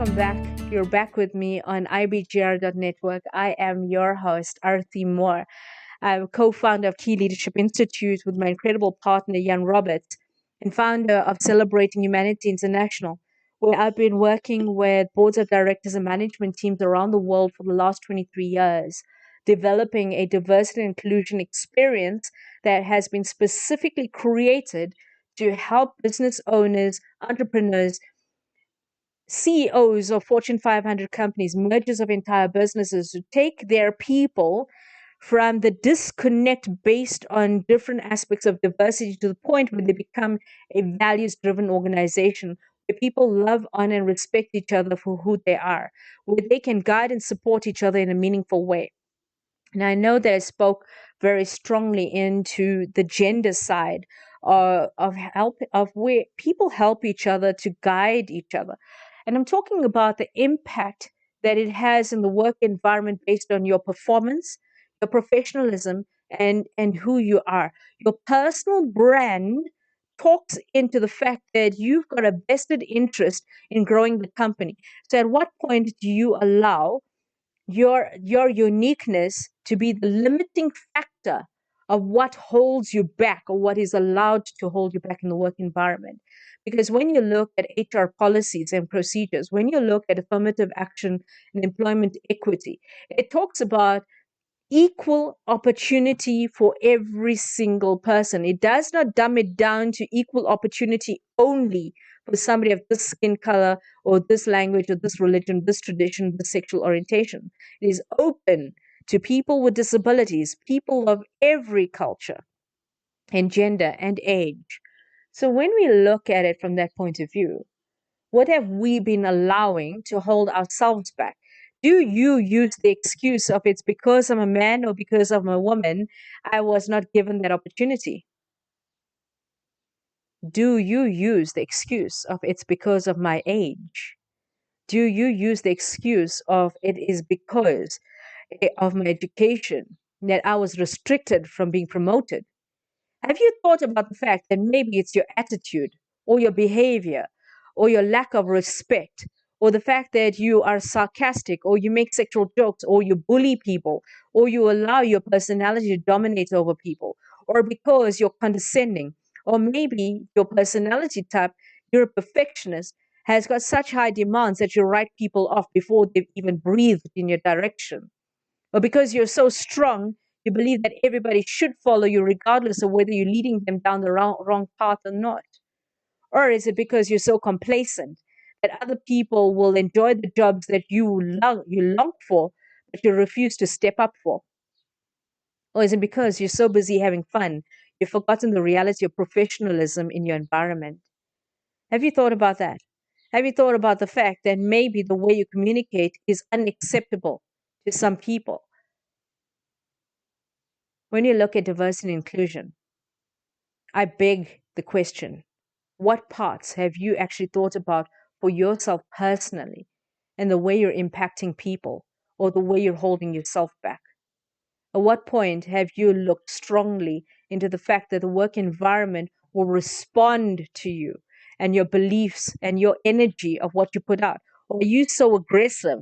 welcome back. You're back with me on IBGR.network. I am your host, Arthie Moore. I'm a co-founder of Key Leadership Institute with my incredible partner, Moore-Robberts, and founder of Celebrating Humanity International, where I've been working with boards of directors and management teams around the world for the last 23 years, developing a diversity and inclusion experience that has been specifically created to help business owners, entrepreneurs, CEOs of Fortune 500 companies, mergers of entire businesses, to take their people from the disconnect based on different aspects of diversity to the point where they become a values driven organization where people love, honor, and respect each other for who they are, where they can guide and support each other in a meaningful way. And I know that I spoke very strongly into the gender side of help, of where people help each other to guide each other. And I'm talking about the impact that it has in the work environment based on your performance, your professionalism, and who you are. Your personal brand talks into the fact that you've got a vested interest in growing the company. So at what point do you allow your uniqueness to be the limiting factor of what holds you back or what is allowed to hold you back in the work environment? Because when you look at HR policies and procedures, when you look at affirmative action and employment equity, it talks about equal opportunity for every single person. It does not dumb it down to equal opportunity only for somebody of this skin color or this language or this religion, this tradition, this sexual orientation. It is open to people with disabilities, people of every culture and gender and age. So when we look at it from that point of view, what have we been allowing to hold ourselves back? Do you use the excuse of it's because I'm a man or because I'm a woman, I was not given that opportunity? Do you use the excuse of it's because of my age? Do you use the excuse of it is because of my education that I was restricted from being promoted? Have you thought about the fact that maybe it's your attitude or your behavior or your lack of respect or the fact that you are sarcastic or you make sexual jokes or you bully people or you allow your personality to dominate over people or because you're condescending or maybe your personality type, you're a perfectionist, has got such high demands that you write people off before they've even breathed in your direction? Or because you're so strong, you believe that everybody should follow you regardless of whether you're leading them down the wrong path or not? Or is it because you're so complacent that other people will enjoy the jobs that you long for, but you refuse to step up for? Or is it because you're so busy having fun, you've forgotten the reality of professionalism in your environment? Have you thought about that? Have you thought about the fact that maybe the way you communicate is unacceptable to some people? When you look at diversity and inclusion, I beg the question, what parts have you actually thought about for yourself personally and the way you're impacting people or the way you're holding yourself back? At what point have you looked strongly into the fact that the work environment will respond to you and your beliefs and your energy of what you put out? Or are you so aggressive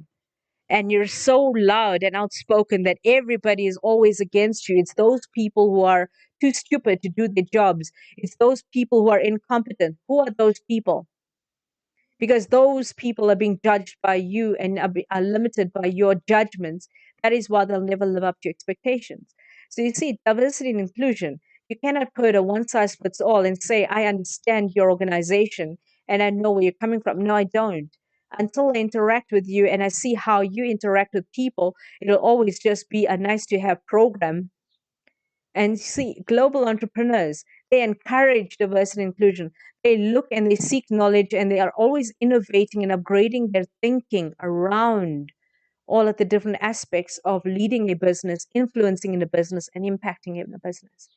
and you're so loud and outspoken that everybody is always against you? It's those people who are too stupid to do their jobs. It's those people who are incompetent. Who are those people? Because those people are being judged by you and are limited by your judgments. That is why they'll never live up to your expectations. So you see, diversity and inclusion, you cannot put a one size fits all and say, I understand your organization and I know where you're coming from. No, I don't. Until I interact with you and I see how you interact with people, it'll always just be a nice to have program. And see, global entrepreneurs, they encourage diversity and inclusion. They look and they seek knowledge and they are always innovating and upgrading their thinking around all of the different aspects of leading a business, influencing in a business, and impacting in a business.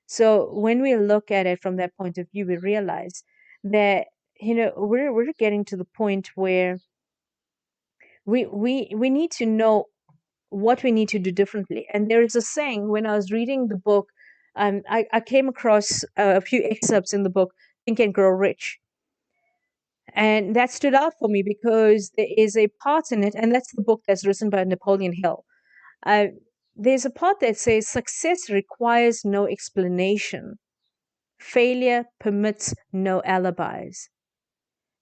So when we look at it from that point of view, we realize that we're getting to the point where we need to know what we need to do differently. And there is a saying, when I was reading the book, I came across a few excerpts in the book, Think and Grow Rich. And that stood out for me because there is a part in it, and that's the book that's written by Napoleon Hill. Uh, there's a part that says success requires no explanation, failure permits no alibis.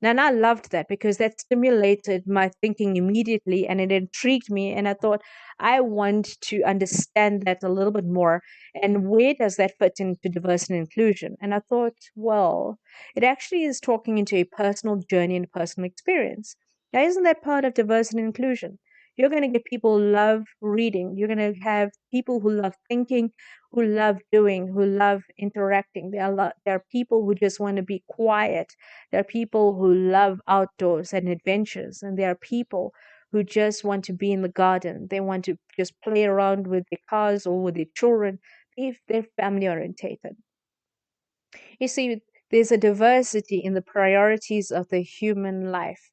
Now, and I loved that because that stimulated my thinking immediately and it intrigued me. And I thought, I want to understand that a little bit more. And where does that fit into diversity and inclusion? And I thought, well, it actually is talking into a personal journey and a personal experience. Now, isn't that part of diversity and inclusion? You're going to get people who love reading. You're going to have people who love thinking, who love doing, who love interacting. There are people who just want to be quiet. There are people who love outdoors and adventures, and there are people who just want to be in the garden. They want to just play around with their cars or with their children if they're family orientated. You see, there's a diversity in the priorities of the human life.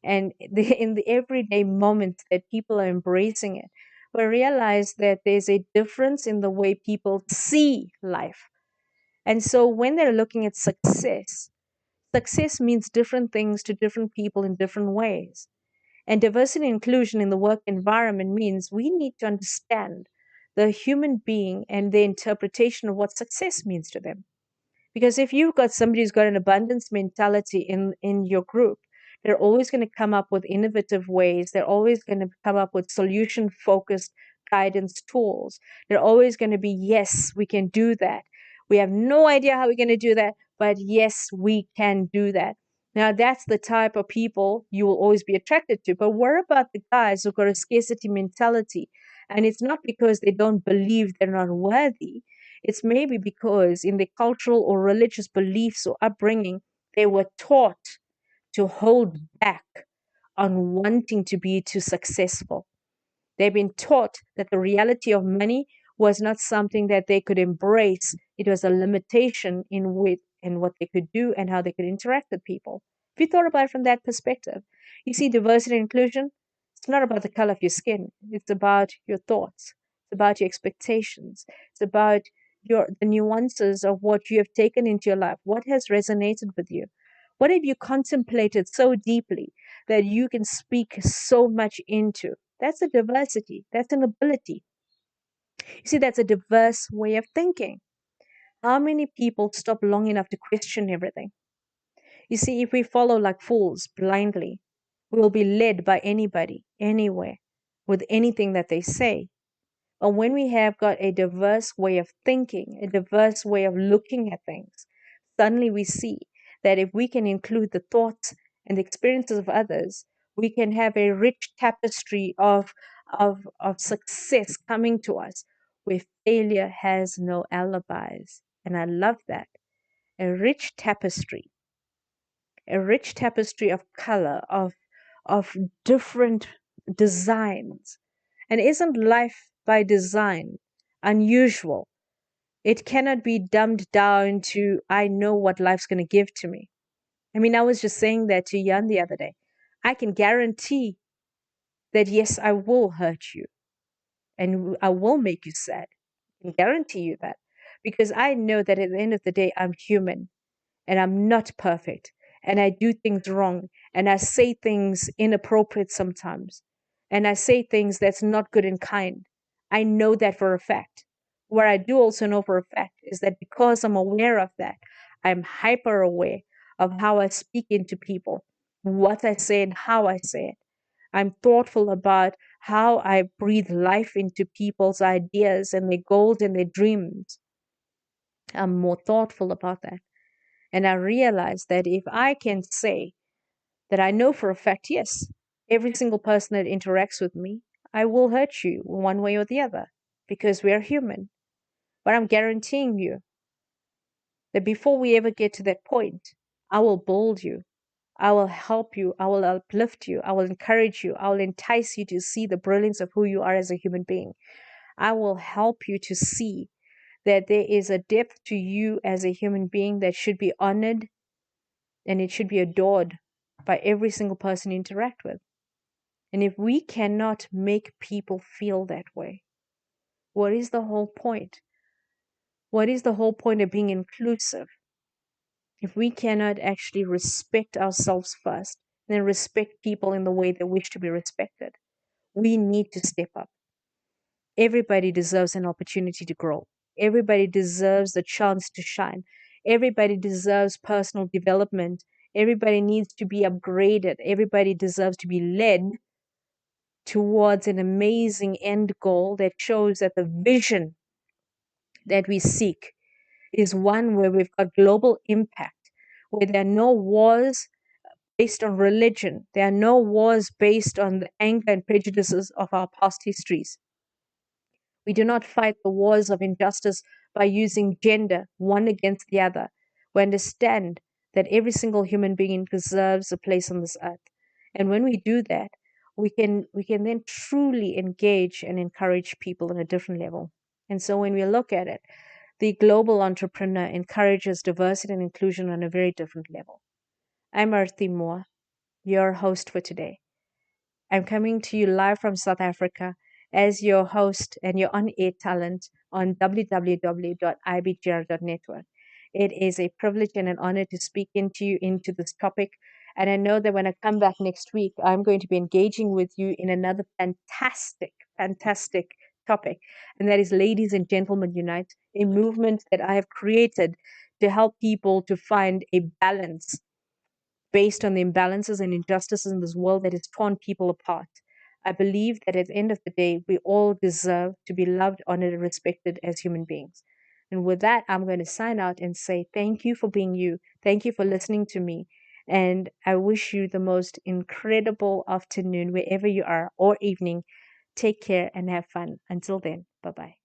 And in the everyday moments that people are embracing it, we realize that there's a difference in the way people see life. And so when they're looking at success, success means different things to different people in different ways. And diversity and inclusion in the work environment means we need to understand the human being and their interpretation of what success means to them. Because if you've got somebody who's got an abundance mentality in your group, they're always going to come up with innovative ways. They're always going to come up with solution focused guidance tools. They're always going to be, yes, we can do that. We have no idea how we're going to do that, but yes, we can do that. Now, that's the type of people you will always be attracted to. But what about the guys who've got a scarcity mentality? And it's not because they don't believe they're not worthy. It's maybe because in their cultural or religious beliefs or upbringing, they were taught to hold back on wanting to be too successful. They've been taught that the reality of money was not something that they could embrace. It was a limitation in what they could do and how they could interact with people. If you thought about it from that perspective, you see diversity and inclusion, it's not about the color of your skin. It's about your thoughts. It's about your expectations. It's about the nuances of what you have taken into your life. What has resonated with you? What have you contemplated so deeply that you can speak so much into? That's a diversity. That's an ability. You see, that's a diverse way of thinking. How many people stop long enough to question everything? You see, if we follow like fools blindly, we will be led by anybody, anywhere, with anything that they say. But when we have got a diverse way of thinking, a diverse way of looking at things, suddenly we see that if we can include the thoughts and the experiences of others, we can have a rich tapestry of success coming to us where failure has no alibis. And I love that. A rich tapestry, a rich tapestry of color, of different designs. And isn't life by design unusual? It cannot be dumbed down to, I know what life's going to give to me. I mean, I was just saying that to Jan the other day. I can guarantee that, yes, I will hurt you and I will make you sad. I can guarantee you that because I know that at the end of the day, I'm human and I'm not perfect and I do things wrong and I say things inappropriate sometimes and I say things that's not good and kind. I know that for a fact. What I do also know for a fact is that because I'm aware of that, I'm hyper aware of how I speak into people, what I say and how I say it. I'm thoughtful about how I breathe life into people's ideas and their goals and their dreams. I'm more thoughtful about that. And I realize that if I can say that I know for a fact, yes, every single person that interacts with me, I will hurt you one way or the other because we are human. But I'm guaranteeing you that before we ever get to that point, I will build you. I will help you. I will uplift you. I will encourage you. I will entice you to see the brilliance of who you are as a human being. I will help you to see that there is a depth to you as a human being that should be honored and it should be adored by every single person you interact with. And if we cannot make people feel that way, what is the whole point? What is the whole point of being inclusive? if we cannot actually respect ourselves first, then respect people in the way they wish to be respected, we need to step up. Everybody deserves an opportunity to grow. Everybody deserves the chance to shine. Everybody deserves personal development. Everybody needs to be upgraded. Everybody deserves to be led towards an amazing end goal that shows that the vision that we seek is one where we've got global impact, where there are no wars based on religion. There are no wars based on the anger and prejudices of our past histories. We do not fight the wars of injustice by using gender one against the other. We understand that every single human being deserves a place on this earth. And when we do that, we can then truly engage and encourage people on a different level. And so when we look at it, the global entrepreneur encourages diversity and inclusion on a very different level. I'm Arthie Moore, your host for today. I'm coming to you live from South Africa as your host and your on-air talent on www.ibgr.network. It is a privilege and an honor to speak into you into this topic. And I know that when I come back next week, I'm going to be engaging with you in another fantastic topic. And that is Ladies and Gentlemen Unite, a movement that I have created to help people to find a balance based on the imbalances and injustices in this world that has torn people apart. I believe that at the end of the day, we all deserve to be loved, honored, and respected as human beings. And with that, I'm going to sign out and say thank you for being you. Thank you for listening to me. And I wish you the most incredible afternoon wherever you are or evening. Take care and have fun. Until then, bye bye.